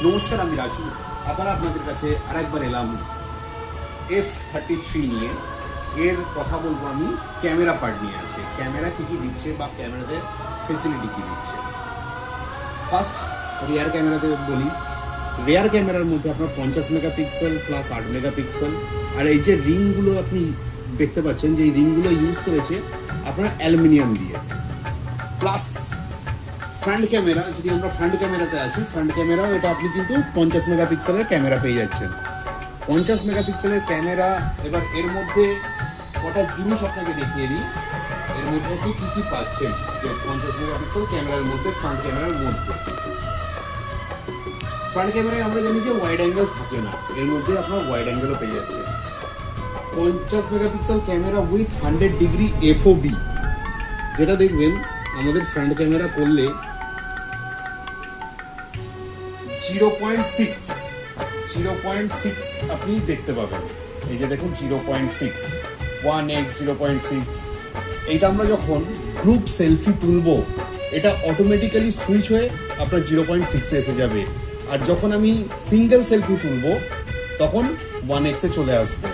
নমস্কার, আমি রাজু। আবার আপনাদের কাছে আরেকবার এলাম F33 নিয়ে। এর কথা বলবো আমি ক্যামেরা পার্ট নিয়ে। আজকে ক্যামেরা কী কী দিচ্ছে বা ক্যামেরাতে ফেসিলিটি কী দিচ্ছে। ফার্স্ট রিয়ার ক্যামেরাতে বলি। রিয়ার ক্যামেরার মধ্যে আপনার 50 মেগাপিক্সেল প্লাস 8 মেগাপিক্সেল। আর এই যে রিংগুলো আপনি দেখতে পাচ্ছেন, যে এই রিংগুলো ইউজ করেছে আপনার অ্যালুমিনিয়াম দিয়ে। প্লাস ফ্রন্ট ক্যামেরা, যদি আমরা ফ্রন্ট ক্যামেরাতে আসি, ফ্রন্ট ক্যামেরাও এটা আপনি কিন্তু 50 মেগাপিক্সেলের ক্যামেরা পেয়ে যাচ্ছেন। 50 মেগাপিক্সেলের ক্যামেরা। এবার এর মধ্যে কটা জিনিস আপনাকে দেখিয়ে দিই, এর মধ্যে আপনি কী কী পাচ্ছেন। যে 50 মেগাপিক্সেল ক্যামেরার মধ্যে, ফ্রন্ট ক্যামেরার মধ্যে, ফ্রন্ট ক্যামেরায় আমরা জানি যে ওয়াইড অ্যাঙ্গেল থাকে না, এর মধ্যে আপনার ওয়াইড অ্যাঙ্গেলও পেয়ে যাচ্ছে। 50 megapixel camera with 100 degree FOV, যেটা দেখবেন আমাদের ফ্রন্ট ক্যামেরা করলে 0.6 আপনি দেখতে পাবেন। এই যে দেখুন 0.6, 1x 0.6। এইটা আমরা যখন গ্রুপ সেলফি তুলবো, এটা অটোমেটিক্যালি সুইচ হয়ে আপনার 0.6 এসে যাবে। আর যখন আমি সিঙ্গেল সেলফি তুলবো তখন 1x চলে আসবে।